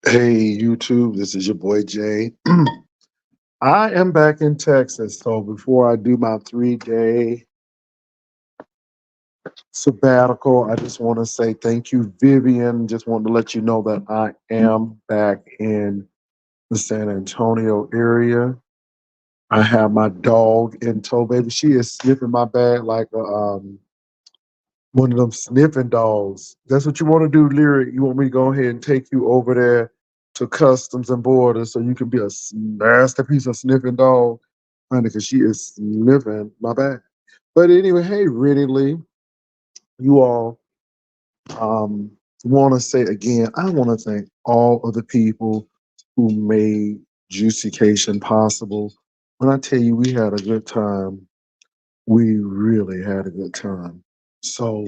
Hey YouTube, this is your boy Jay. I am back in Texas, so before I do my 3 day sabbatical, I just want to say thank you, Vivian. Just wanted to let you know that I am back in the San Antonio area. I have my dog in tow, baby. She is sniffing my bag like one of them sniffing dogs. That's what you want to do, Lyric. You want me to go ahead and take you over there to Customs and Borders so you can be a nasty piece of sniffing dog, honey, because she is sniffing my bag. But anyway, hey, really, Lee, you all want to say again, I want to thank all of the people who made Juicycation possible. When I tell you we had a good time, we really had a good time. So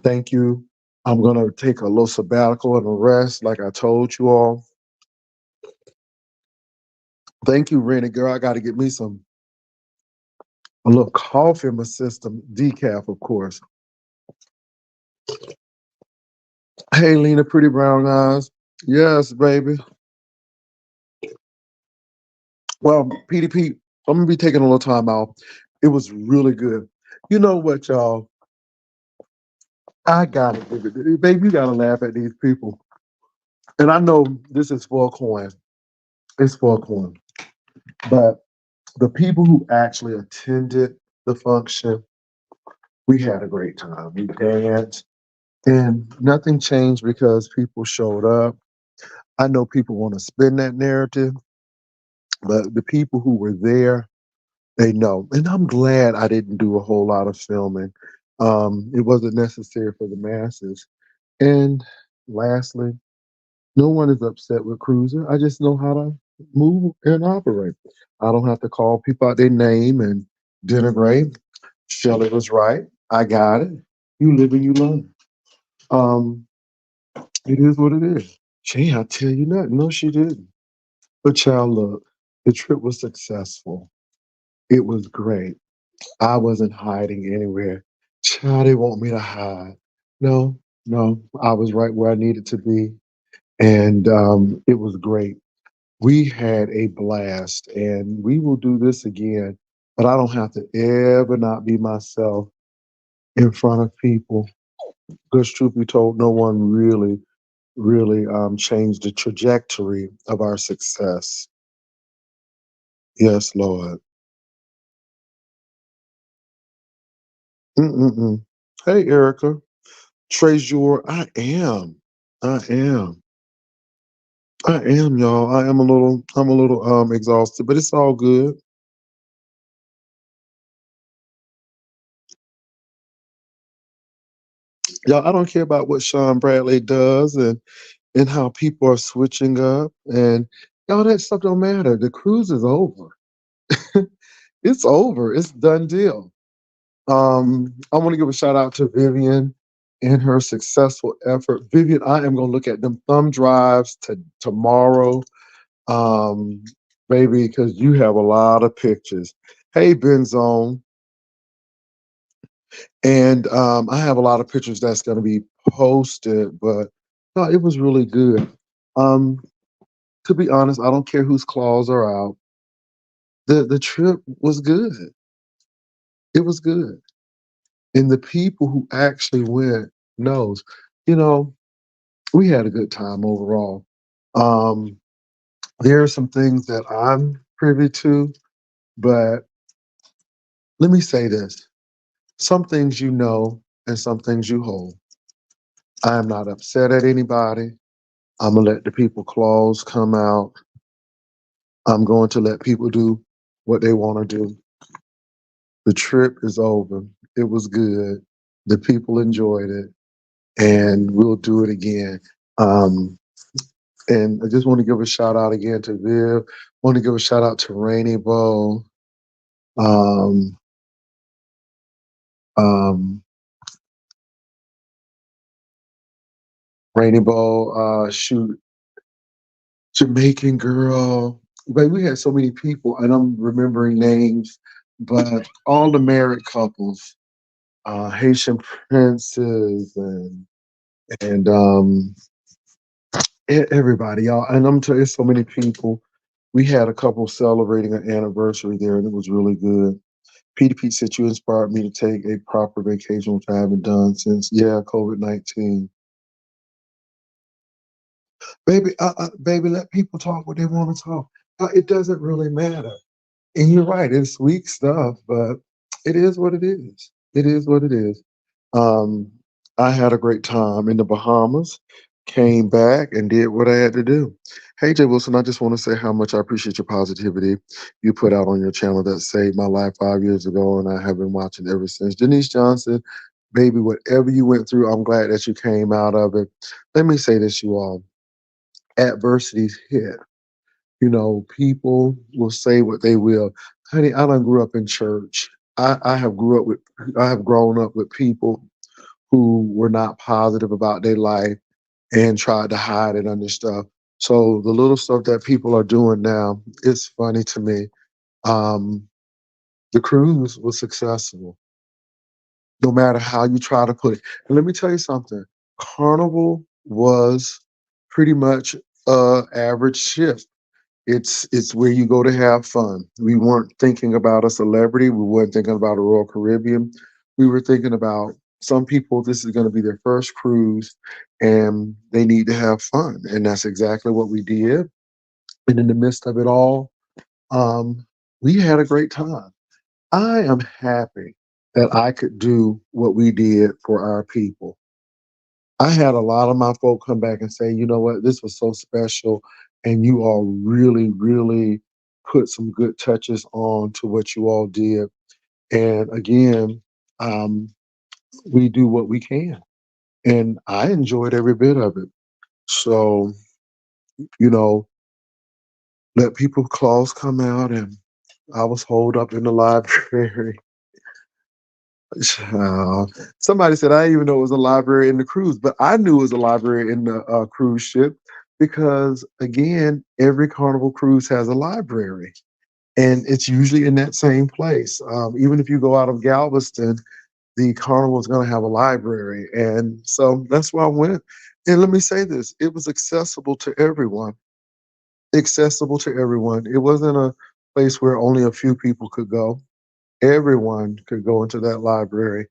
thank you. I'm gonna take a little sabbatical and a rest, like I told you all. Thank you, Rennie girl. I got to get me a little coffee in my system, decaf, of course. Hey, Lena, pretty brown eyes. Yes, baby. Well, PDP, I'm gonna be taking a little time out. It was really good. You know what, y'all? I gotta give it, baby. You gotta laugh at these people. And I know this is for a coin. It's for a coin, but the people who actually attended the function, we had a great time. We danced, and nothing changed because people showed up. I know people want to spin that narrative, but the people who were there, they know. And I'm glad I didn't do a whole lot of filming. It wasn't necessary for the masses. And lastly, no one is upset with Cruiser. I just know how to move and operate. I don't have to call people out their name and denigrate. Shelley was right. I got it. You live and you learn. Um, it is what it is. She ain't tell you nothing. No, she didn't. But child, look, the trip was successful. It was great. I wasn't hiding anywhere. Child, they want me to hide. No, no, I was right where I needed to be. And it was great. We had a blast, and we will do this again. But I don't have to ever not be myself in front of people. Because truth be told, no one really changed the trajectory of our success. Yes, Lord. Mm-mm-mm. Hey, Erica. Trezor, I am. I am, y'all. I'm a little exhausted, but it's all good. Y'all, I don't care about what Sean Bradley does and how people are switching up and y'all that stuff don't matter. The cruise is over. It's over. It's done deal. I want to give a shout out to Vivian and her successful effort. Vivian, I am gonna look at them thumb drives tomorrow, um, baby, because you have a lot of pictures. Hey, Benzone, and I have a lot of pictures that's gonna be posted, but no, it was really good. Um, to be honest, I don't care whose claws are out. The trip was good. It was good. And the people who actually went knows. You know, we had a good time overall. Um, there are some things that I'm privy to, but let me say this. Some things you know and some things you hold. I am not upset at anybody. I'm gonna let the people claws come out. I'm going to let people do what they want to do. The trip is over. It was good. The people enjoyed it, and we'll do it again. Um, and I just want to give a shout out again to Viv. Want to give a shout out to Rainy Bow. Um, um, Rainy Bow, shoot, Jamaican girl. But we had so many people, and I'm remembering names, but all the married couples, Haitian princes, and Everybody, y'all, and I'm telling you, so many people. We had a couple celebrating an anniversary there, and it was really good. PDP said you inspired me to take a proper vacation, which I haven't done since, yeah, COVID-19. Baby, let people talk what they want to talk. It doesn't really matter. And you're right, it's weak stuff, but it is what it is. It is what it is. Um, I had a great time in the Bahamas, came back and did what I had to do. Hey, Jay Wilson, I just want to say how much I appreciate your positivity you put out on your channel that saved my life 5 years ago, and I have been watching ever since. Denise Johnson, baby, whatever you went through, I'm glad that you came out of it. Let me say this, you all, adversities hit. You know, people will say what they will. Honey, I done grew up in church. I have grew up with I have grown up with people who were not positive about their life and tried to hide it under stuff. So the little stuff that people are doing now, it's funny to me. Um, the cruise was successful, no matter how you try to put it. And let me tell you something. Carnival was pretty much average ship. It's where you go to have fun. We weren't thinking about a celebrity. We weren't thinking about a Royal Caribbean. We were thinking about some people, this is going to be their first cruise and they need to have fun. And that's exactly what we did. And in the midst of it all, um, we had a great time. I am happy that I could do what we did for our people. I had a lot of my folk come back and say, you know what, this was so special. And you all really, really put some good touches on to what you all did. And again, um, we do what we can. And I enjoyed every bit of it. So, you know, let people claws come out and I was holed up in the library. Somebody said I didn't even know it was a library in the cruise, but I knew it was a library in the cruise ship because, again, every Carnival cruise has a library, and it's usually in that same place. Even if you go out of Galveston, the Carnival is going to have a library, and so that's where I went. And let me say this: it was accessible to everyone. Accessible to everyone. It wasn't a place where only a few people could go. Everyone could go into that library,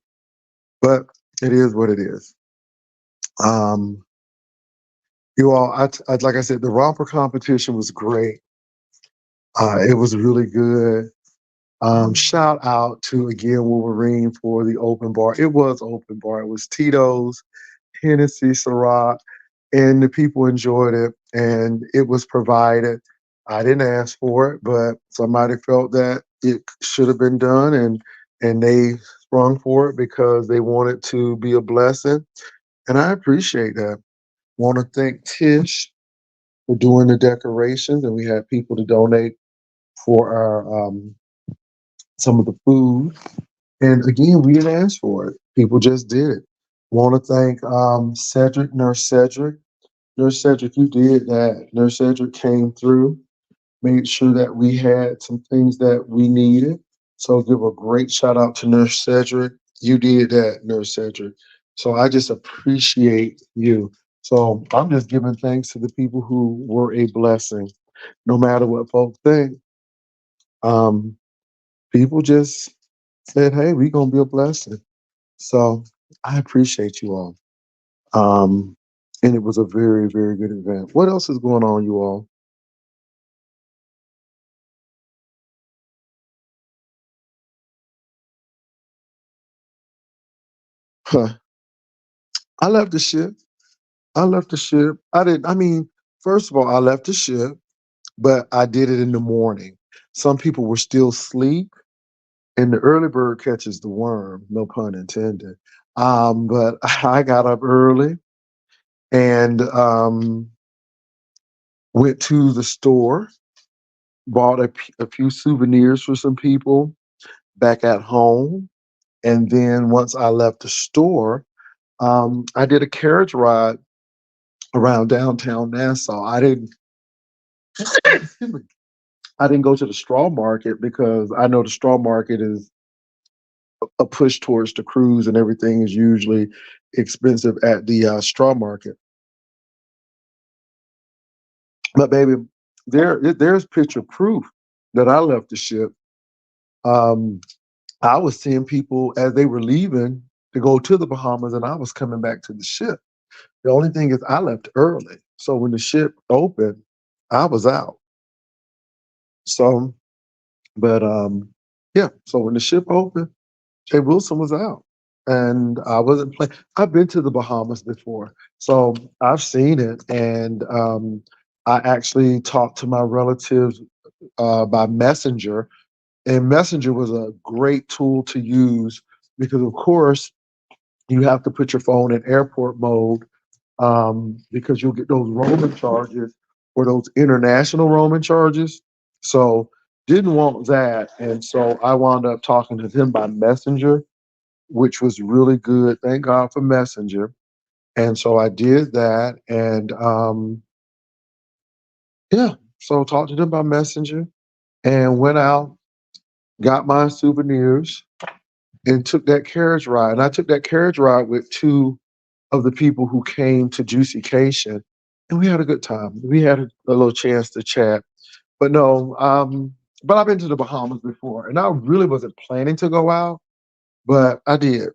but it is what it is. Um, you all, like I said, the romper competition was great. It was really good. Shout out to again Wolverine for the open bar. It was open bar. It was Tito's, Hennessy, Ciroc, and the people enjoyed it. And it was provided. I didn't ask for it, but somebody felt that it should have been done, and they sprung for it because they wanted to be a blessing. And I appreciate that. Want to thank Tish for doing the decorations, and we had people to donate for our some of the food. And again, we didn't ask for it; people just did it. Want to thank Cedric, Nurse Cedric. Nurse Cedric, you did that. Nurse Cedric came through, made sure that we had some things that we needed. So give a great shout out to Nurse Cedric. You did that, Nurse Cedric. So I just appreciate you. So I'm just giving thanks to the people who were a blessing, no matter what folks think. Um, People just said, "Hey, we're gonna be a blessing." So I appreciate you all. Um, and it was a very, very good event. What else is going on, you all? Huh. I left the ship. I left the ship. I didn't. I mean, first of all, I left the ship, but I did it in the morning. Some people were still asleep, and the early bird catches the worm. No pun intended. But I got up early and went to the store, bought a few souvenirs for some people back at home, and then once I left the store, I did a carriage ride around downtown Nassau. Excuse me, I didn't go to the straw market because I know the straw market is a push towards the cruise, and everything is usually expensive at the straw market. But baby, there's picture proof that I left the ship. Um, I was seeing people as they were leaving to go to the Bahamas, and I was coming back to the ship. The only thing is, I left early, so when the ship opened, I was out. So, but yeah. So when the ship opened, Jay Wilson was out, and I wasn't playing. I've been to the Bahamas before, so I've seen it, and I actually talked to my relatives by Messenger, and Messenger was a great tool to use because, of course, you have to put your phone in airport mode because you'll get those roaming charges or those international roaming charges. So didn't want that, and so I wound up talking to them by Messenger, which was really good. Thank God for Messenger. And so I did that, and yeah, so talked to them by Messenger and went out, got my souvenirs, and took that carriage ride. And I took that carriage ride with two of the people who came to Juicycation, and we had a good time. We had a little chance to chat. But no, but I've been to the Bahamas before, and I really wasn't planning to go out, but I did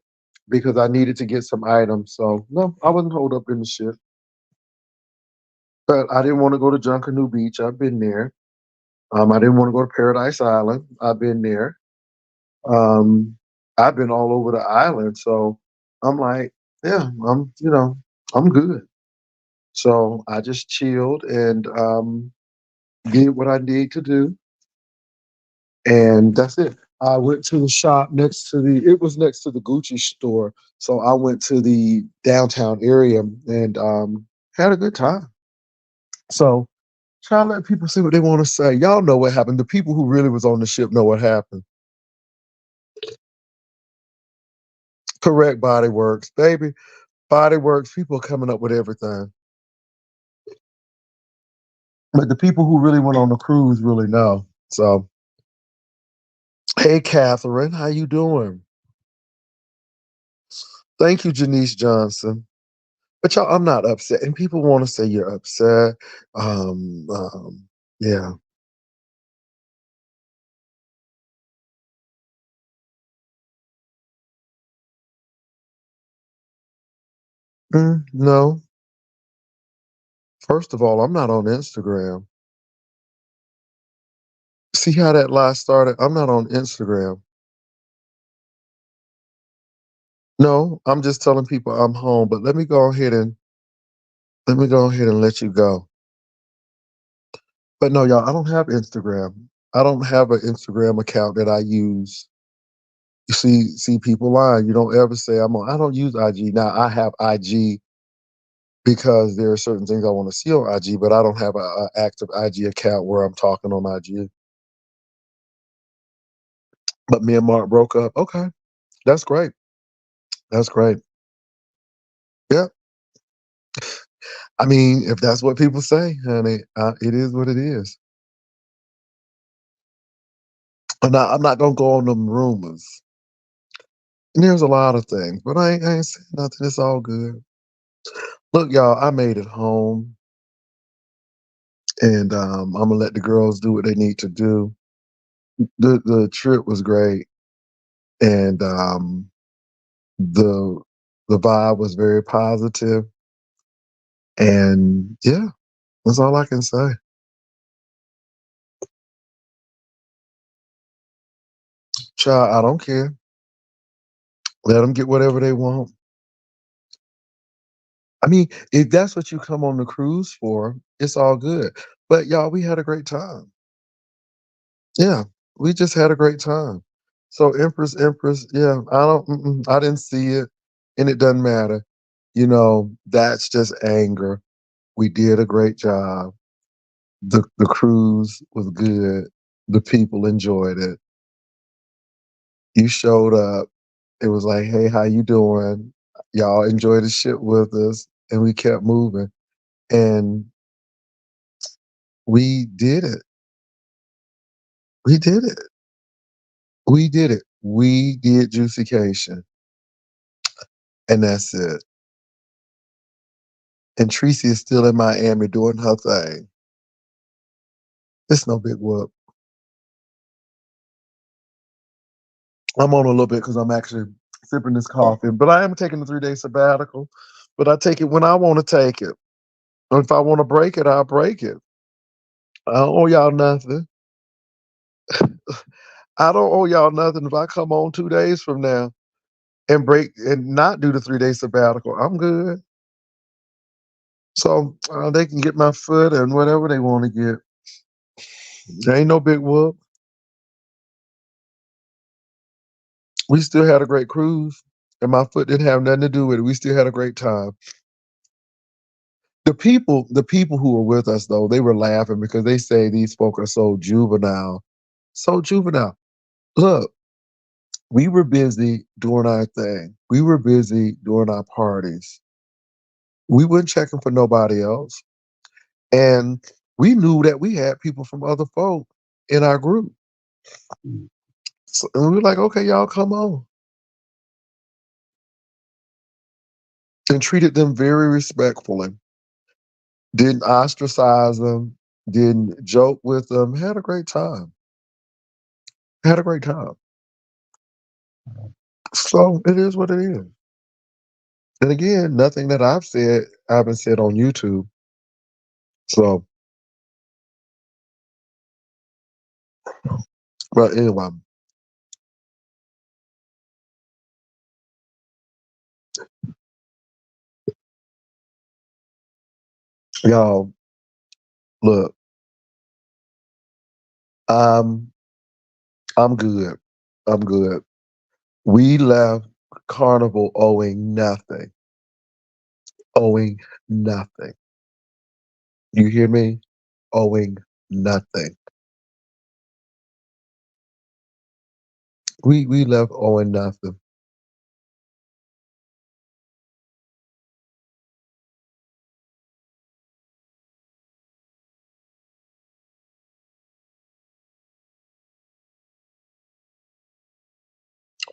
because I needed to get some items. So no, I wasn't holed up in the ship. But I didn't want to go to Junkanoo Beach. I've been there. I didn't want to go to Paradise Island. I've been there. Um, I've been all over the island. So I'm like, yeah, I'm good. So I just chilled and did what I need to do, and that's it. I went to the shop next to it was next to the Gucci store. So I went to the downtown area and had a good time. So try to let people say what they want to say. Y'all know what happened. The people who really was on the ship know what happened. Correct, Body Works, baby. Body Works, people are coming up with everything. But the people who really went on the cruise really know. So, hey, Catherine, how you doing? Thank you, Janice Johnson. But y'all, I'm not upset. And people want to say you're upset. Um, um, yeah. No. First of all, I'm not on Instagram. See how that lie started? I'm not on Instagram. No, I'm just telling people I'm home. But let me go ahead and let you go. But no, y'all, I don't have Instagram. I don't have an Instagram account that I use. You see people lying. You don't ever say I'm on. I don't use IG. Now I have IG because there are certain things I want to see on IG, but I don't have a active IG account where I'm talking on IG. But me and Mark broke up. Okay, that's great. That's great. Yeah. I mean, if that's what people say, honey, it is what it is. I'm not gonna go on them rumors. And there's a lot of things, but I ain't saying nothing. It's all good. Look, y'all, I made it home, and I'm gonna let the girls do what they need to do. The trip was great, and the the vibe was very positive, and yeah, that's all I can say. Child, I don't care. Let them get whatever they want. I mean, if that's what you come on the cruise for, it's all good. But y'all, we had a great time. Yeah, we just had a great time. So Empress, yeah, I didn't see it, and it doesn't matter. That's just anger. We did a great job. The cruise was good. The people enjoyed it. You showed up. It was like, hey, how you doing? Y'all enjoyed the shit with us, and we kept moving. And we did it. We did it. We did it. We did Juicycation, and that's it. And Tracy is still in Miami doing her thing. It's no big whoop. I'm on a little bit because I'm actually sipping this coffee, but I am taking a 3 day sabbatical. But I take it when I want to take it. If I want to break it, I'll break it. I don't owe y'all nothing. I don't owe y'all nothing. If I come on 2 days from now and break and not do the 3 day sabbatical, I'm good. So they can get my foot and whatever they want to get. There ain't no big whoop. We still had a great cruise, and my foot didn't have nothing to do with it. We still had a great time. The people who were with us though, they were laughing because they say these folk are so juvenile. So juvenile. Look, we were busy doing our thing. We were busy doing our parties. We weren't checking for nobody else. And we knew that we had people from other folk in our group. So, and we were like, okay, y'all come on. And treated them very respectfully. Didn't ostracize them, didn't joke with them, had a great time. Had a great time. So it is what it is. And again, nothing that I've said, I haven't said on YouTube. So, but anyway, y'all, look, I'm I'm good. I'm good. We left Carnival owing nothing. You hear me? Owing nothing. We left owing nothing.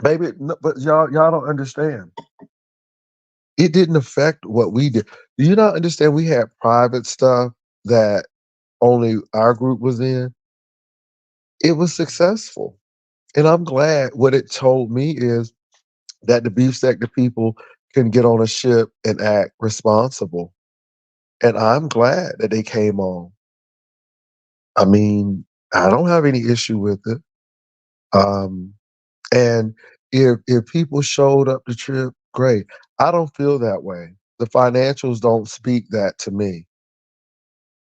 Baby, no, but y'all don't understand. It didn't affect what we did. Do you not understand we had private stuff that only our group was in? It was successful. And I'm glad what it told me is that the beef sector people can get on a ship and act responsible. And I'm glad that they came on. I mean, I don't have any issue with it. Um, and if people showed up the trip, great. I don't feel that way. The financials don't speak that to me.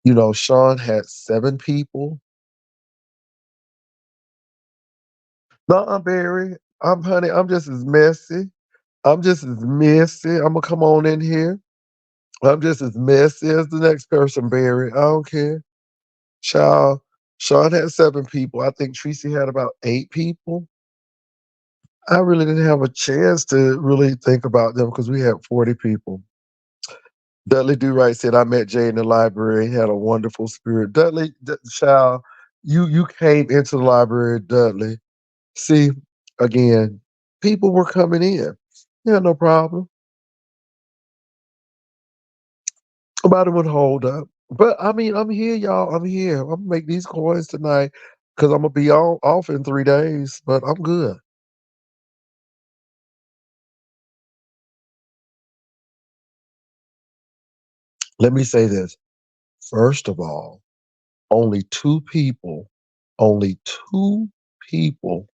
You know, Sean had 7 people. No, I'm Barry. I'm just as messy. I'm just as messy. I'm gonna come on in here. I'm just as messy as the next person, Barry. I don't care. Child, Sean had 7 people. I think Tracy had about 8 people. I really didn't have a chance to really think about them because we had 40 people. Dudley Do Right said, I met Jay in the library. He had a wonderful spirit. Dudley, child, you came into the library, Dudley. See, again, people were coming in. Yeah, no problem. Nobody would hold up. But I mean, I'm here, y'all. I'm here. I'm gonna make these coins tonight because I'm gonna be off in 3 days. But I'm good. Let me say this. First of all, only 2 people, only 2 people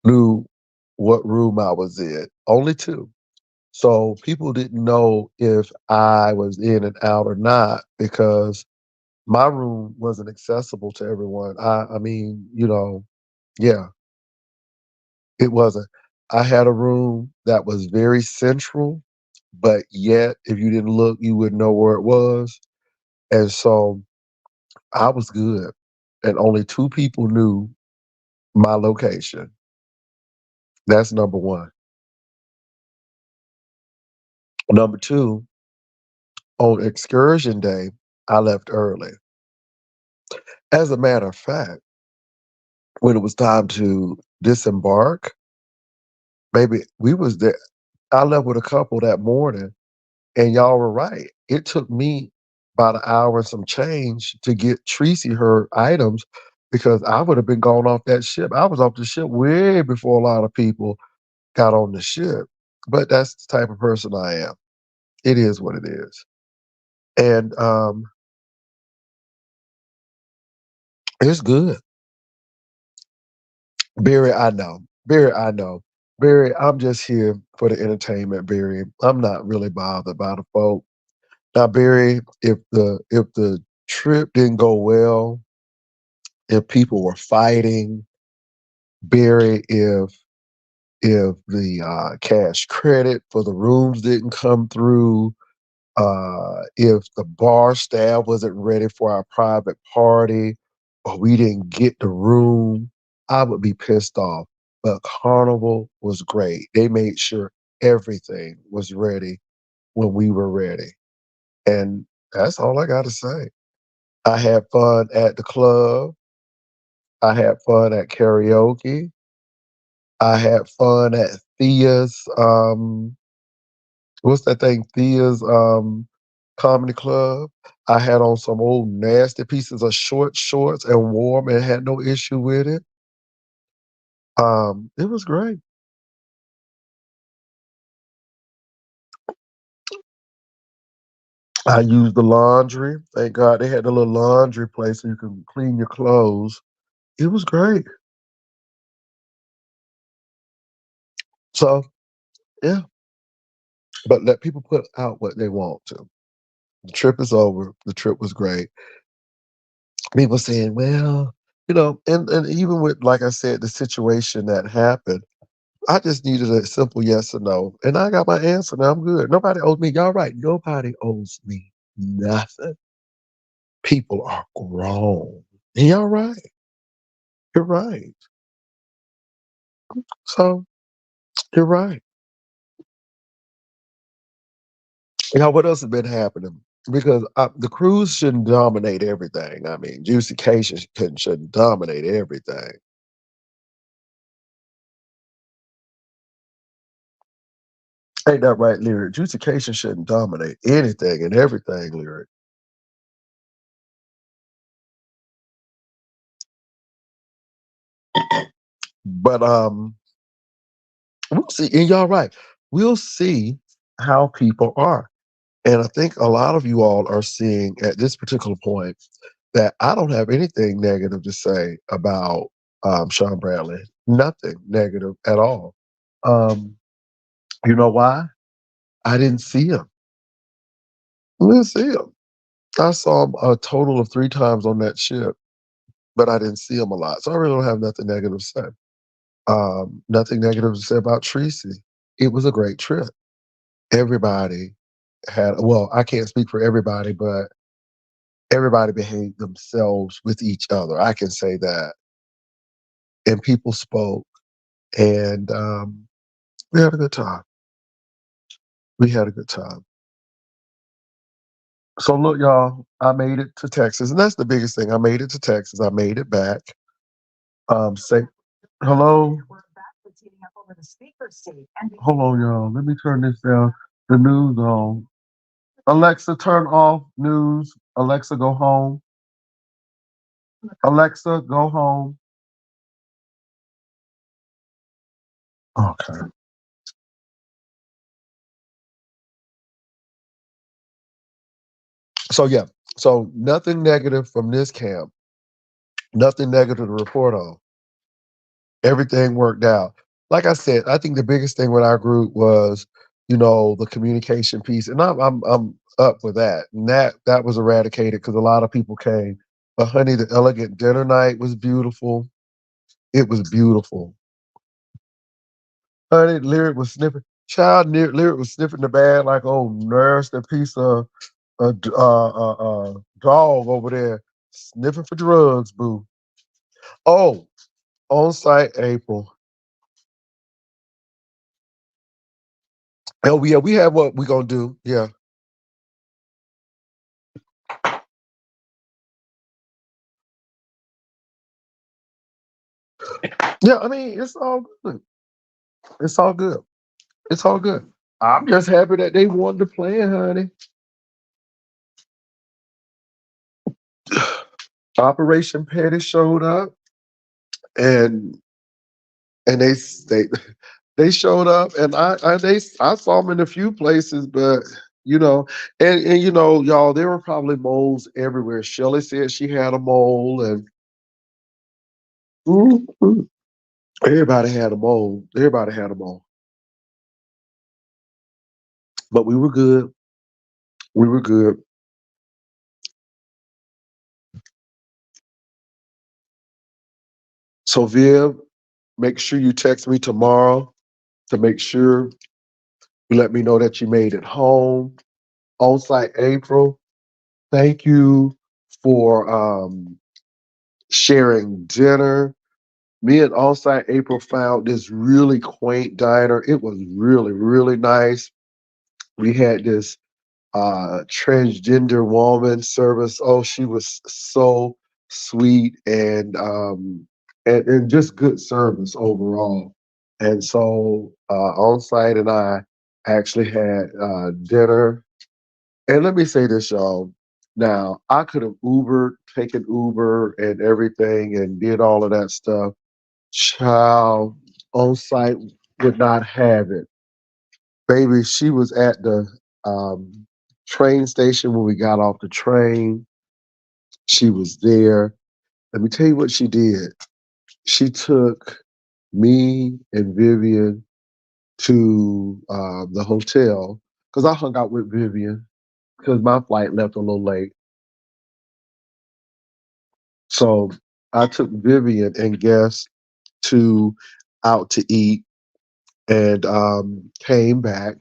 knew what room I was in. Only 2. So people didn't know if I was in and out or not because my room wasn't accessible to everyone. I mean, yeah, it wasn't. I had a room that was very central, but yet if you didn't look, you wouldn't know where it was. And so I was good. And only 2 people knew my location. That's number one. Number two, on excursion day, I left early. As a matter of fact, when it was time to disembark, baby, we was there. I left with a couple that morning, and y'all were right. It took me about an hour and some change to get Tracy her items because I would have been gone off that ship. I was off the ship way before a lot of people got on the ship. But that's the type of person I am. It is what it is. And it's good. Barry, I know. Barry, I know. Barry, I'm just here for the entertainment, Barry. I'm not really bothered by the folk. Now, Barry, if the trip didn't go well, if people were fighting, Barry, if the cash credit for the rooms didn't come through, if the bar staff wasn't ready for our private party, or we didn't get the room, I would be pissed off. But Carnival was great. They made sure everything was ready when we were ready. And that's all I got to say. I had fun at the club. I had fun at karaoke. I had fun at Thea's what's that thing? Thea's comedy club. I had on some old nasty pieces of short shorts and warm and had no issue with it. It was great. I used the laundry. Thank God they had the little laundry place so you can clean your clothes. It was great. So yeah, but let people put out what they want to. The trip is over. The trip was great. People saying, well, and even with, like I said, the situation that happened, I just needed a simple yes or no. And I got my answer. Now I'm good. Nobody owes me. Y'all right. Nobody owes me nothing. People are grown. And y'all right. You're right. So you're right. What else has been happening? Because the cruise shouldn't dominate everything. I mean, juicecation shouldn't dominate everything. Ain't that right, Lyric? Juicecation shouldn't dominate anything and everything, Lyric. But we'll see. And y'all right. We'll see how people are. And I think a lot of you all are seeing at this particular point that I don't have anything negative to say about Sean Bradley. Nothing negative at all. Um, you know why? I didn't see him. I didn't see him. I saw him a total of 3 times on that ship, but I didn't see him a lot. So I really don't have nothing negative to say. Nothing negative to say about Tracy. It was a great trip. Everybody well, I can't speak for everybody, but everybody behaved themselves with each other. I can say that. And people spoke, and we had a good time. We had a good time. So look, y'all, I made it to Texas, and that's the biggest thing. I made it to Texas. I made it back. Say hello. Hold on, y'all. Let me turn this down. The news on. Alexa, turn off news. Alexa, go home. Alexa, go home. Okay. So yeah. So nothing negative from this camp. Nothing negative to report on. Everything worked out. Like I said, I think the biggest thing with our group was, the communication piece, and I'm up for that. And that was eradicated because a lot of people came. But honey, the elegant dinner night was beautiful. It was beautiful. Honey, Lyric was sniffing. Lyric was sniffing the bag like old nasty piece of dog over there sniffing for drugs. Boo. Oh, on site April. Oh yeah, we have what we gonna do. Yeah, yeah. I mean, it's all good. It's all good. It's all good. I'm just happy that they wanted to play, honey. Operation Petty showed up, and they they showed up, and I saw them in a few places, but you know, and you know, y'all, there were probably moles everywhere. Shelly said she had a mole, and mhm, everybody had a mole. Everybody had a mole, but we were good. We were good. So Viv, make sure you text me tomorrow to make sure you let me know that you made it home. On site April, thank you for sharing dinner. Me and on-site April found this really quaint diner. It was really, really nice. We had this transgender woman service. Oh, she was so sweet and just good service overall. And so on-site and I actually had dinner. And let me say this, y'all. Now, I could have Ubered, taken Uber and everything and did all of that stuff. Child on site would not have it. Baby, she was at the um, train station when we got off the train. She was there. Let me tell you what she did. She took me and Vivian to the hotel because I hung out with Vivian because my flight left a little late. So I took Vivian and guests to out to eat and came back.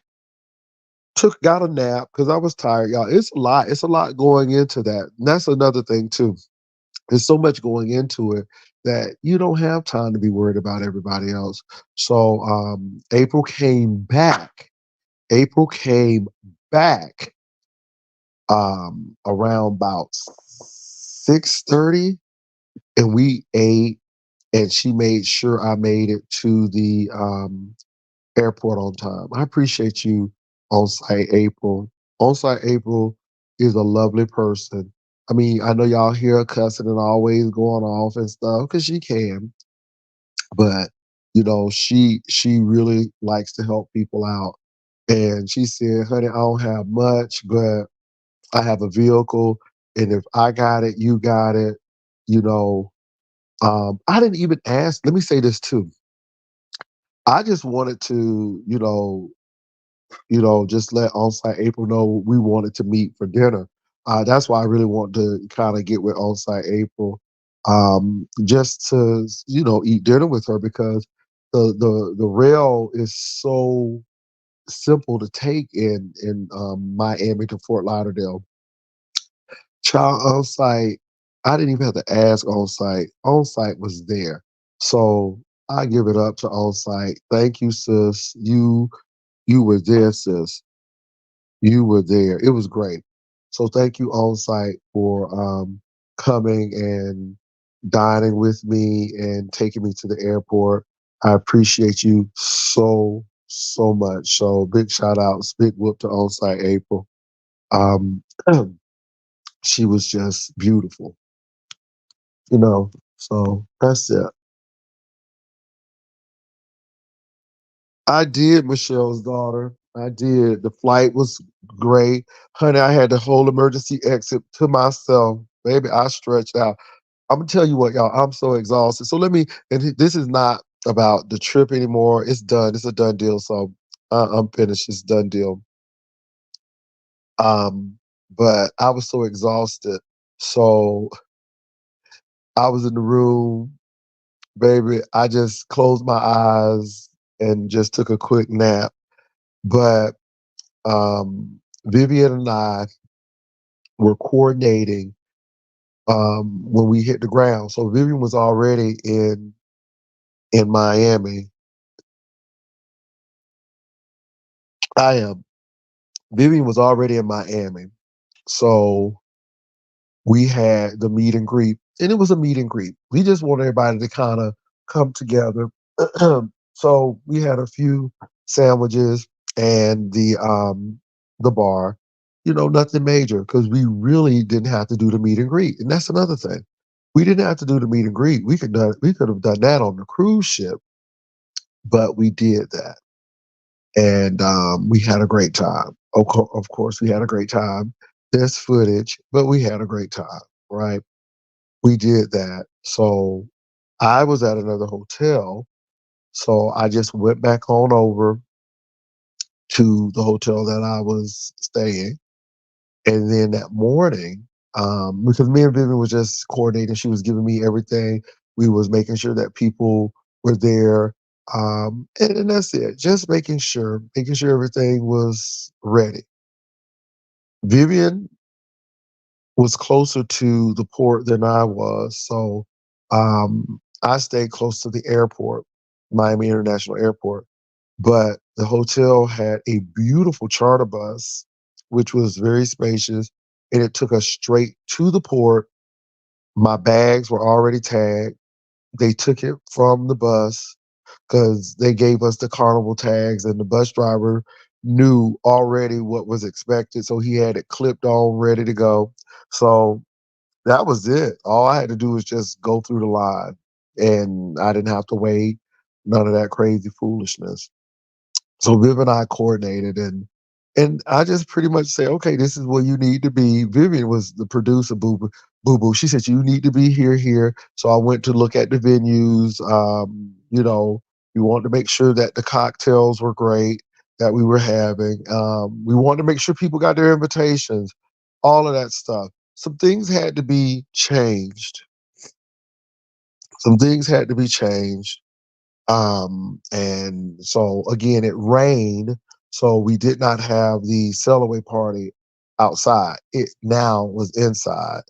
Got a nap because I was tired, y'all. It's a lot. It's a lot going into that. And that's another thing too. There's so much going into it that you don't have time to be worried about everybody else. So April came back. April came back around about 6:30, and we ate. And she made sure I made it to the airport on time. I appreciate you, on site April. On site April is a lovely person. I mean, I know y'all hear her cussing and always going off and stuff because she can, but you know, she really likes to help people out. And she said, "Honey, I don't have much, but I have a vehicle, and if I got it, you got it." You know, I didn't even ask. Let me say this too. I just wanted to, just let on-site April know we wanted to meet for dinner. That's why I really want to kind of get with on-site April, just to eat dinner with her because the rail is so simple to take in Miami to Fort Lauderdale. Child on-site, I didn't even have to ask on-site. On-site was there, so I give it up to on-site. Thank you, sis. You were there, sis. You were there. It was great. So thank you on site for coming and dining with me and taking me to the airport. I appreciate you so, so much. So big shout outs, big whoop to on site April. Um, she was just beautiful, you know. So that's it. I did, Michelle's daughter. I did. The flight was great. Honey, I had the whole emergency exit to myself. Baby, I stretched out. I'm gonna tell you what, y'all, I'm so exhausted. So this is not about the trip anymore. It's done. It's a done deal. So I'm finished. It's a done deal. But I was so exhausted. So I was in the room, baby. I just closed my eyes and just took a quick nap. But Vivian and I were coordinating when we hit the ground. So Vivian was already in Miami. I am. Vivian was already in Miami. So we had the meet and greet, and it was a meet and greet. We just wanted everybody to kind of come together. So we had a few sandwiches and the bar. Nothing major because we really didn't have to do the meet and greet, and that's another thing. We didn't have to do the meet and greet. We could have done that on the cruise ship, but we did that, and we had a great time. Of course, we had a great time. There's footage, but we had a great time, right? We did that. So I was at another hotel, so I just went back on over to the hotel that I was staying. And then that morning, because me and Vivian was just coordinating, she was giving me everything. We was making sure that people were there. And that's it. Just making sure everything was ready. Vivian was closer to the port than I was. So I stayed close to the airport, Miami International Airport. But the hotel had a beautiful charter bus, which was very spacious, and it took us straight to the port. My bags were already tagged. They took it from the bus because they gave us the carnival tags, and the bus driver knew already what was expected. So he had it clipped on, ready to go. So that was it. All I had to do was just go through the line, and I didn't have to wait. None of that crazy foolishness. So Viv and I coordinated, and I just pretty much say, okay, this is where you need to be. Vivian was the producer, Boo Boo. She said you need to be here. So I went to look at the venues. We wanted to make sure that the cocktails were great that we were having. We wanted to make sure people got their invitations, all of that stuff. Some things had to be changed. Some things had to be changed. And so again, it rained, so we did not have the sail away party outside. It now was inside.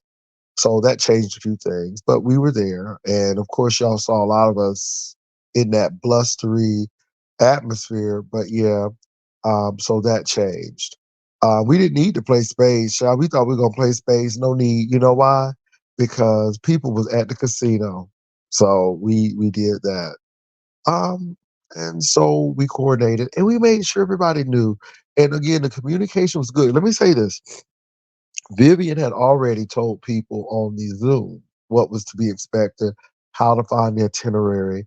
So that changed a few things, but we were there. And of course, y'all saw a lot of us in that blustery atmosphere. But yeah, so that changed. We didn't need to play spades, child. We thought we were going to play spades. No need. You know why? Because people was at the casino. So we did that. Um, and so we coordinated and we made sure everybody knew. And again, the communication was good. Let me say this. Vivian had already told people on the Zoom what was to be expected, how to find the itinerary.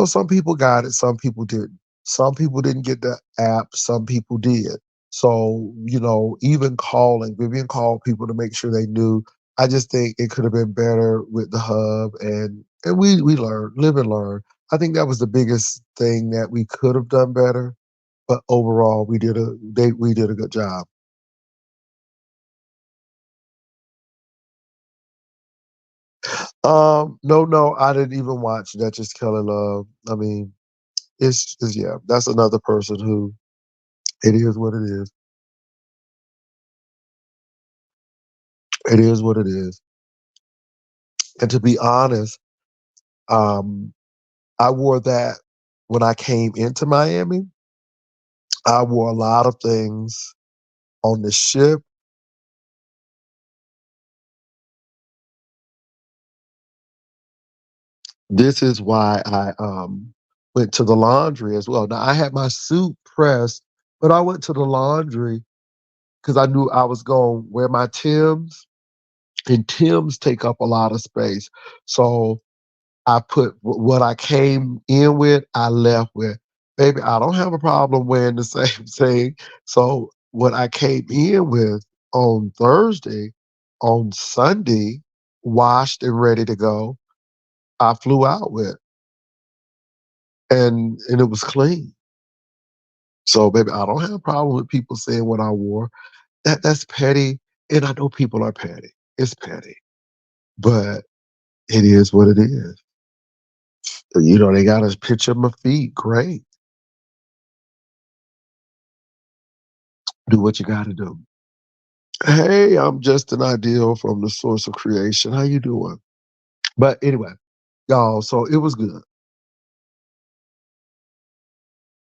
Some people got it, some people didn't. Some people didn't get the app, some people did. So, even calling, Vivian called people to make sure they knew. I just think it could have been better with the hub, and we learned, live and learn. I think that was the biggest thing that we could have done better. But overall, we did a good job. No, I didn't even watch Duchess Kelly Love. I mean, it's yeah, that's another person who it is what it is. It is what it is. And to be honest, um, I wore that when I came into Miami. I wore a lot of things on the ship. This is why I went to the laundry as well. Now I had my suit pressed, but I went to the laundry because I knew I was going to wear my Tims, and Tims take up a lot of space. So I put what I came in with, I left with. Baby, I don't have a problem wearing the same thing. So what I came in with on Thursday, on Sunday, washed and ready to go, I flew out with, and it was clean. So baby, I don't have a problem with people saying what I wore. That's petty, and I know people are petty. It's petty, but it is what it is. They got a picture of my feet. Great. Do what you got to do. Hey, I'm just an ideal from the source of creation. How you doing? But anyway, y'all, so it was good.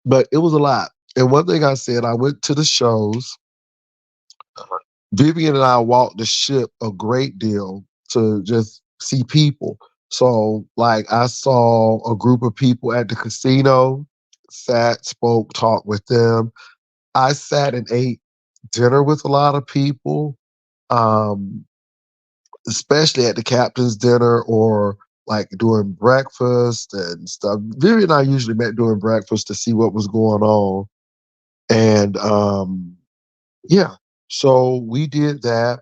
But it was a lot. And one thing I said, I went to the shows. Vivian and I walked the ship a great deal to just see people. So, like, I saw a group of people at the casino, sat, spoke, talked with them. I sat and ate dinner with a lot of people. Um, especially at the captain's dinner or like doing breakfast and stuff. Vivi and I usually met during breakfast to see what was going on. And yeah, so we did that.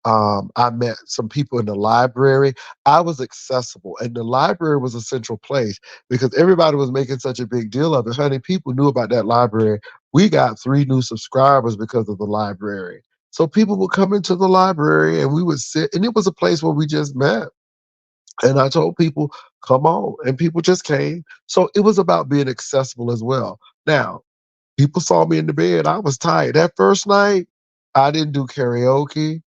I met some people in the library. I was accessible, and the library was a central place because everybody was making such a big deal of it. Honey, people knew about that library. We got 3 new subscribers because of the library. So people would come into the library and we would sit, and it was a place where we just met. And I told people, come on. And people just came. So it was about being accessible as well. Now, people saw me in the bed. I was tired. That first night, I didn't do karaoke.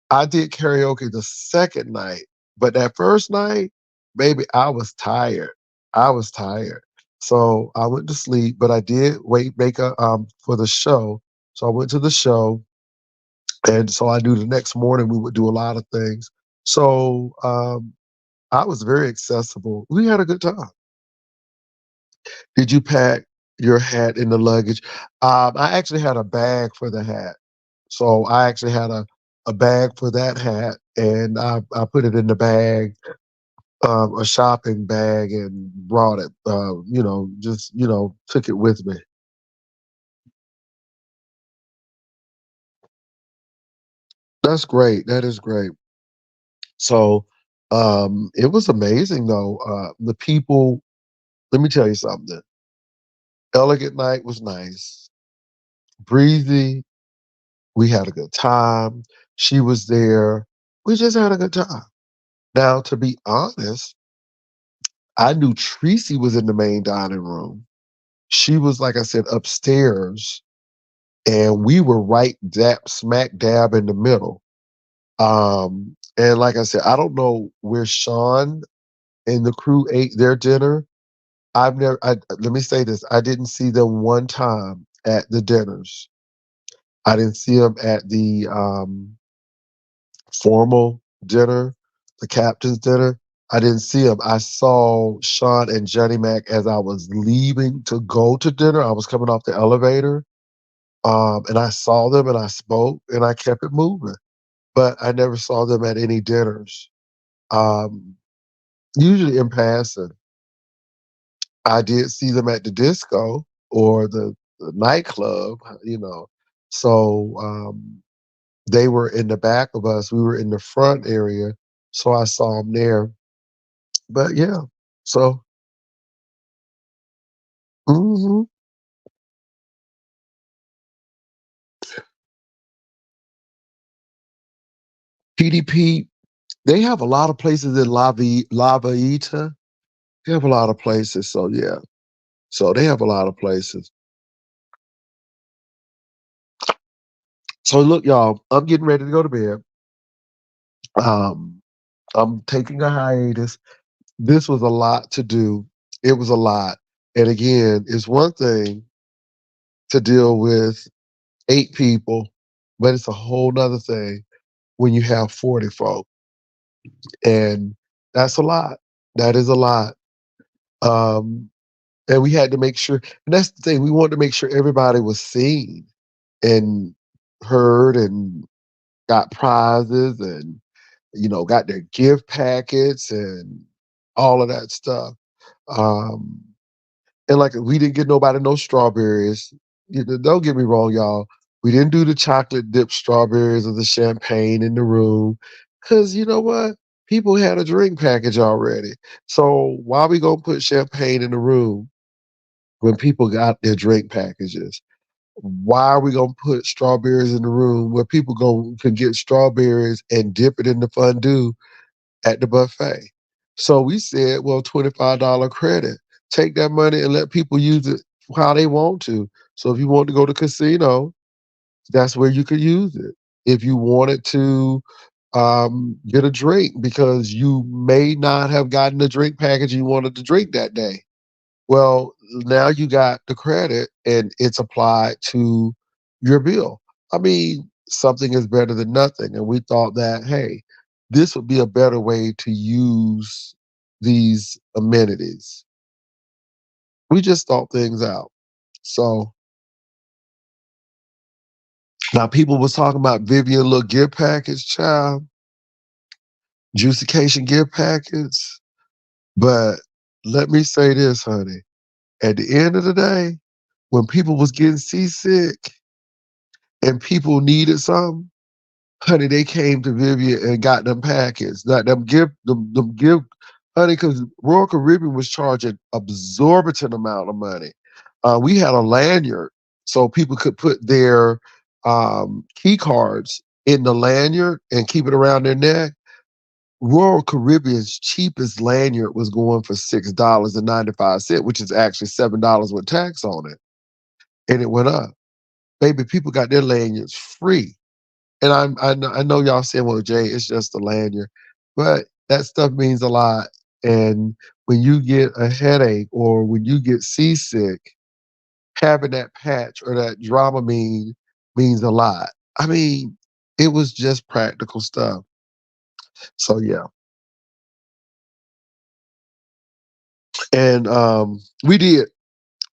I did karaoke the second night, but that first night, baby, I was tired. I was tired. So I went to sleep, but I did wait make a for the show. So I went to the show, and so I knew the next morning we would do a lot of things. So I was very accessible. We had a good time. Did you pack your hat in the luggage? I actually had a bag for the hat. So I actually had a bag for that hat, and I put it in the bag, a shopping bag, and brought it. Just took it with me. That's great. That is great. So it was amazing, though. The people. Let me tell you something. Elegant Night was nice, breezy. We had a good time. She was there. We just had a good time. Now, to be honest, I knew Tracy was in the main dining room. She was, like I said, upstairs, and we were right smack dab in the middle. And like I said, I don't know where Sean and the crew ate their dinner. Let me say this. I didn't see them one time at the dinners. I didn't see them at the formal dinner, the captain's dinner. I didn't see him. I saw Sean and Johnny Mac as I was leaving to go to dinner. I was coming off the elevator, and I saw them and I spoke and I kept it moving. But I never saw them at any dinners. Um, Usually in passing, I did see them at the disco or the nightclub, So they were in the back of us. We were in the front area, so I saw them there. But yeah, so mhm. PDP, they have a lot of places in Lava Ita. They have a lot of places, so yeah. So they have a lot of places. So look, y'all, I'm getting ready to go to bed. Um, I'm taking a hiatus. This was a lot to do. It was a lot. And again, it's one thing to deal with 8 people, but it's a whole nother thing when you have 40 folk. And that's a lot. That is a lot. Um, and we had to make sure, and that's the thing, we wanted to make sure everybody was seen and heard and got prizes and, got their gift packets and all of that stuff. Um, and like we didn't get nobody no strawberries. Don't get me wrong, y'all. We didn't do the chocolate dipped strawberries or the champagne in the room. Cause you know what? People had a drink package already. So why we gonna put champagne in the room when people got their drink packages? Why are we gonna put strawberries in the room where people can get strawberries and dip it in the fondue at the buffet? So we said, well, $25 credit. Take that money and let people use it how they want to. So if you want to go to casino, that's where you could use it. If you wanted to get a drink because you may not have gotten the drink package you wanted to drink that day, well, now you got the credit and it's applied to your bill. I mean, something is better than nothing. And we thought that, hey, this would be a better way to use these amenities. We just thought things out. So now people was talking about Vivian little gift package, child. juicecation gift packets. But let me say this, honey. At the end of the day, when people was getting seasick and people needed something, honey, they came to Vivian and got them packets. Them gift, honey, because Royal Caribbean was charging exorbitant amount of money. We had a lanyard so people could put their key cards in the lanyard and keep it around their neck. Royal Caribbean's cheapest lanyard was going for $6.95, which is actually $7 with tax on it. And it went up. Baby, people got their lanyards free. And I know y'all saying, well, Jay, it's just a lanyard. But that stuff means a lot. And when you get a headache or when you get seasick, having that patch or that Dramamine means a lot. I mean, it was just practical stuff. So yeah. And we did.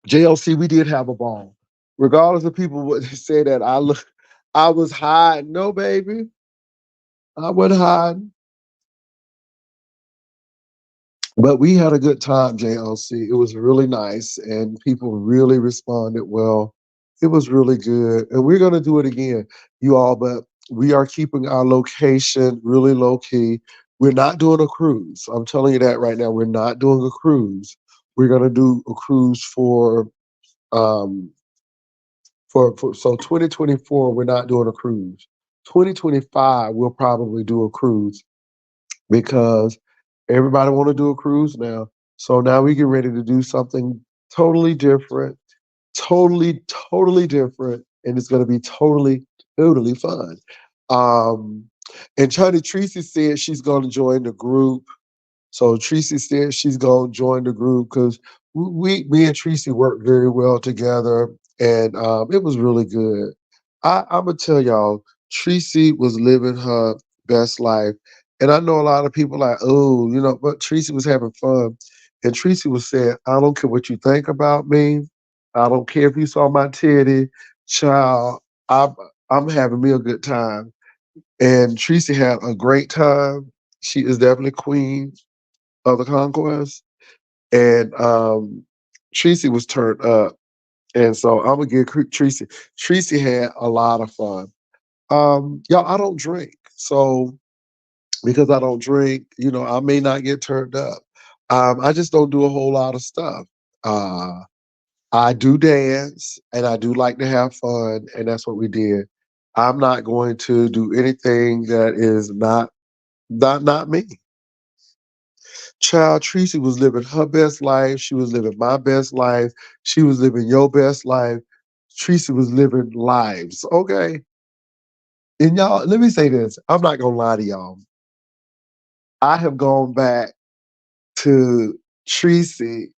JLC, we did have a ball. Regardless of people would say that I was hiding. No, baby. I wasn't hiding. But we had a good time, JLC. It was really nice and people really responded well. It was really good. And we're gonna do it again, you all, but we are keeping our location really low key. We're not doing a cruise. I'm telling you that right now. We're not doing a cruise. We're gonna do a cruise um for so 2024 we're not doing a cruise. 2025 we'll probably do a cruise because everybody want to do a cruise now. So now we get ready to do something totally different, totally different, and it's going to be totally fun. Um, and China Tracy said she's going to join the group. So Tracy said she's going to join the group because me and Tracy worked very well together, and it was really good. I'm gonna tell y'all, Tracy was living her best life, and I know a lot of people like, oh, but Tracy was having fun, and Tracy was saying, I don't care what you think about me, I don't care if you saw my titty, child, I'm I'm having me a good time, and Tracy had a great time. She is definitely queen of the conquest. And Tracy was turned up. And so I'm gonna give Tracy. Tracy had a lot of fun. Y'all, I don't drink. So because I don't drink, I may not get turned up. I just don't do a whole lot of stuff. Uh I do dance and I do like to have fun, and that's what we did. I'm not going to do anything that is not me. Child, Tracy was living her best life. She was living my best life. She was living your best life. Tracy was living lives. Okay. And y'all, let me say this. I'm not gonna lie to y'all. I have gone back to Tracy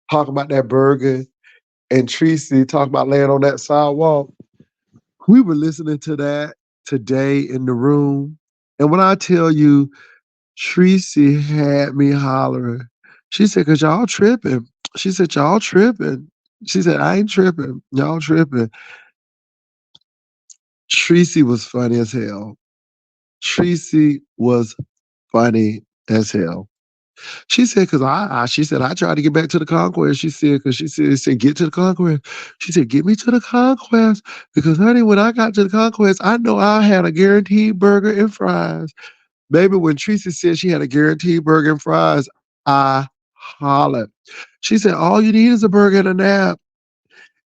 talking about that burger and Tracy talking about laying on that sidewalk. We were listening to that today in the room. And when I tell you Tracy had me hollering. She said, "Cause y'all tripping." She said, "Y'all tripping." She said, "I ain't tripping. Y'all tripping." Tracy was funny as hell. Tracy was funny as hell. She said, "Cause she said I tried to get back to the conquest." She said, "Cause she said get to the conquest." She said, "Get me to the conquest because honey, when I got to the conquest, I know I had a guaranteed burger and fries." Baby, when Tracy said she had a guaranteed burger and fries, I hollered. She said, all you need is a burger and a nap.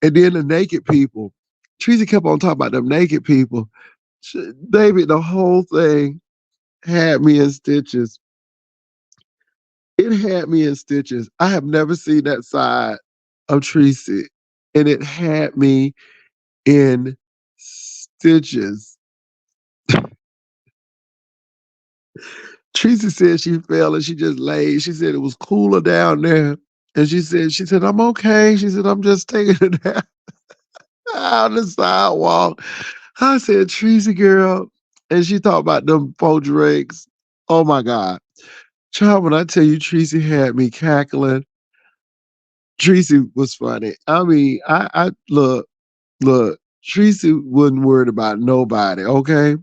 And then the naked people. Tracy kept on talking about them naked people. Baby, the whole thing had me in stitches. It had me in stitches. I have never seen that side of Tracy. And it had me in stitches. Tracy said she fell and she just laid. She said it was cooler down there. And she said, I'm okay. She said, I'm just taking it down on the sidewalk. I said, Tracy girl. And she talked about them 4 drinks. Oh my God. Child, when I tell you Tracy had me cackling, Tracy was funny. I mean, I look, Tracy wasn't worried about nobody, okay?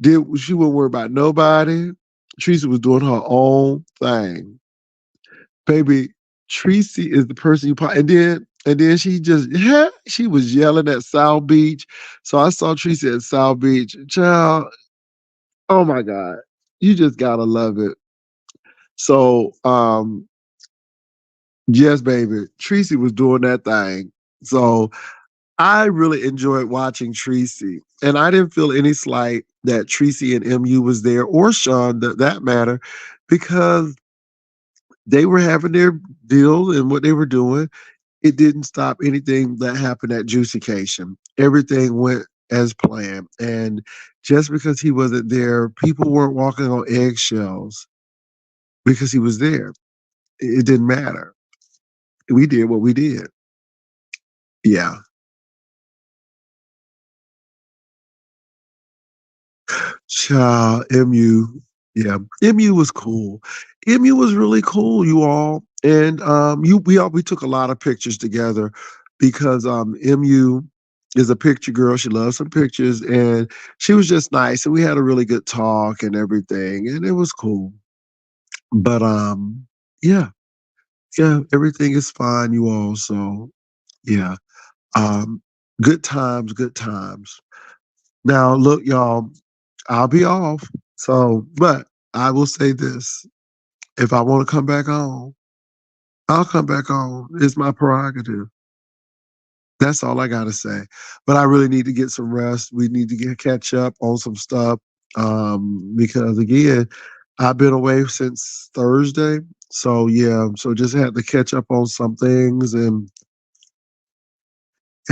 She wasn't worried about nobody. Tracy was doing her own thing. Baby, Tracy is the person and then she just she was yelling at South Beach. So I saw Tracy at South Beach. Child, oh my God. You just gotta love it. So yes, baby. Tracy was doing that thing. So I really enjoyed watching Tracy. And I didn't feel any slight that Tracy and MU was there or Sean that matter because they were having their deal and what they were doing. It didn't stop anything that happened at Juicycation. Everything went as planned. And just because he wasn't there, people weren't walking on eggshells because he was there. It didn't matter. We did what we did. Yeah. Child, MU. Yeah. MU was cool. MU was really cool, you all. And we took a lot of pictures together because MU is a picture girl. She loves some pictures and she was just nice. And we had a really good talk and everything. And it was cool. But yeah, yeah, everything is fine, you all. So yeah. Um, good times, good times. Now, look, y'all, I'll be off. So, but I will say this: if I want to come back on, I'll come back on. It's my prerogative. That's all I got to say. But I really need to get some rest. We need to catch up on some stuff because again, I've been away since Thursday. So yeah, so just had to catch up on some things and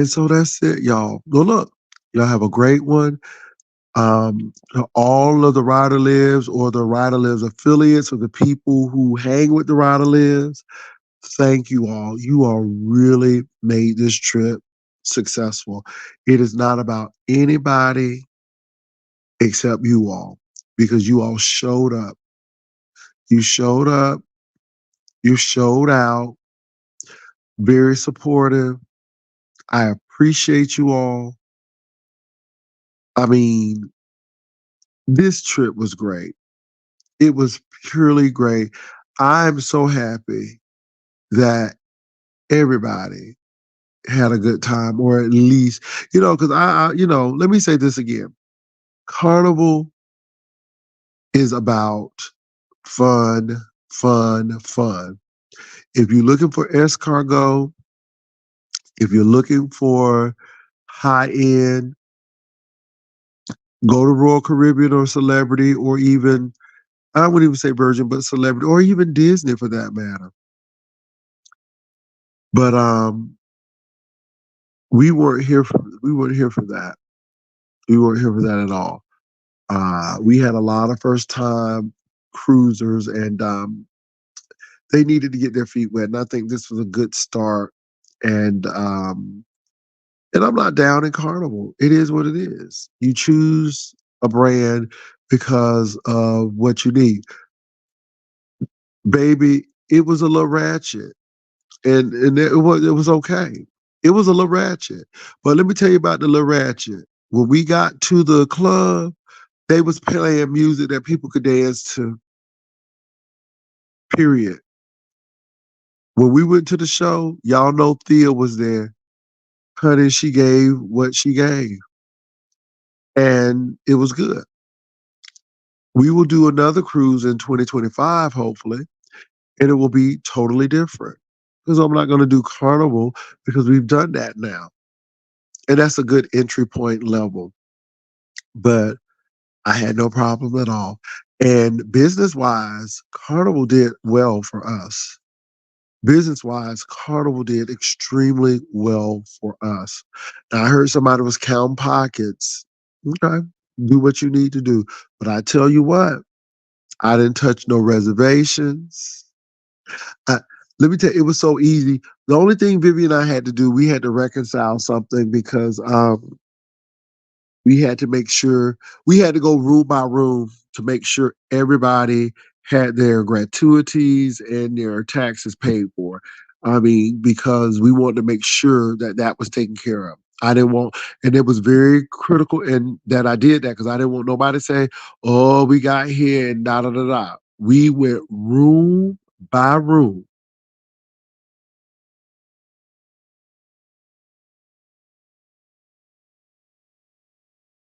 so that's it, y'all. Well, look, y'all have a great one. Um, all of the Rider Lives or the Rider Lives affiliates or the people who hang with the Rider Lives, thank you all. You all really made this trip successful. It is not about anybody except you all because you all showed up. You showed up. You showed out. Very supportive. I appreciate you all. I mean, this trip was great. It was purely great. I'm so happy that everybody had a good time, or at least, because let me say this again. Carnival is about fun, fun, fun. If you're looking for escargot, if you're looking for high end, go to Royal Caribbean or Celebrity, or even, I wouldn't even say Virgin, but Celebrity, or even Disney for that matter. But we weren't here for that. We weren't here for that at all. We had a lot of first time cruisers and they needed to get their feet wet. And I think this was a good start. And I'm not down in Carnival. It is what it is. You choose a brand because of what you need. Baby, it was a little ratchet. And it was okay. It was a little ratchet. But let me tell you about the little ratchet. When we got to the club, they was playing music that people could dance to. Period. When we went to the show, y'all know Thea was there. Honey, she gave what she gave. And it was good. We will do another cruise in 2025, hopefully, and it will be totally different. Because I'm not going to do Carnival because we've done that now. And that's a good entry point level. But I had no problem at all. And business wise, Carnival did well for us. Business wise, Carnival did extremely well for us. Now, I heard somebody was counting pockets. Okay, do what you need to do. But I tell you what, I didn't touch no reservations. I, Let me tell you, it was so easy. The only thing Vivian and I had to do, we had to reconcile something because we had to make sure we had to go room by room to make sure everybody had their gratuities and their taxes paid for. I mean, because we wanted to make sure that that was taken care of. I didn't want, and it was very critical in that I did that because I didn't want nobody to say, "Oh, we got here and da da da da." We went room by room.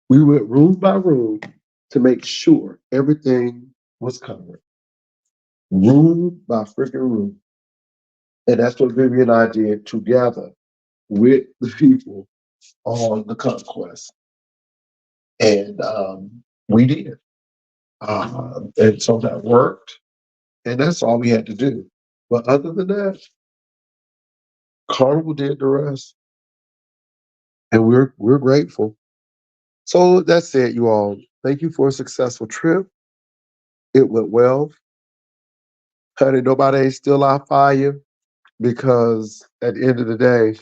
We went room by room to make sure everything was covered, room by freaking room. And that's what Vivi and I did together with the people on the conquest. And we did. And so that worked. And that's all we had to do. But other than that, Carnival did the rest. And we're grateful. So that's it, you all. Thank you for a successful trip. It went well. Honey, nobody ain't still our fire because at the end of the day,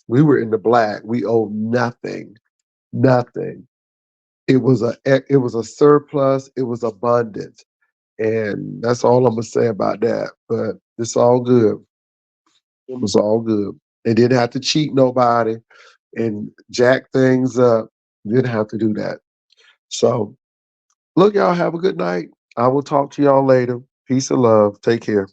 we were in the black. We owed nothing. Nothing. It was a surplus. It was abundance, and that's all I'm gonna say about that. But it's all good. It was all good. They didn't have to cheat nobody and jack things up. Didn't have to do that. So look, y'all have a good night. I will talk to y'all later. Peace and love. Take care.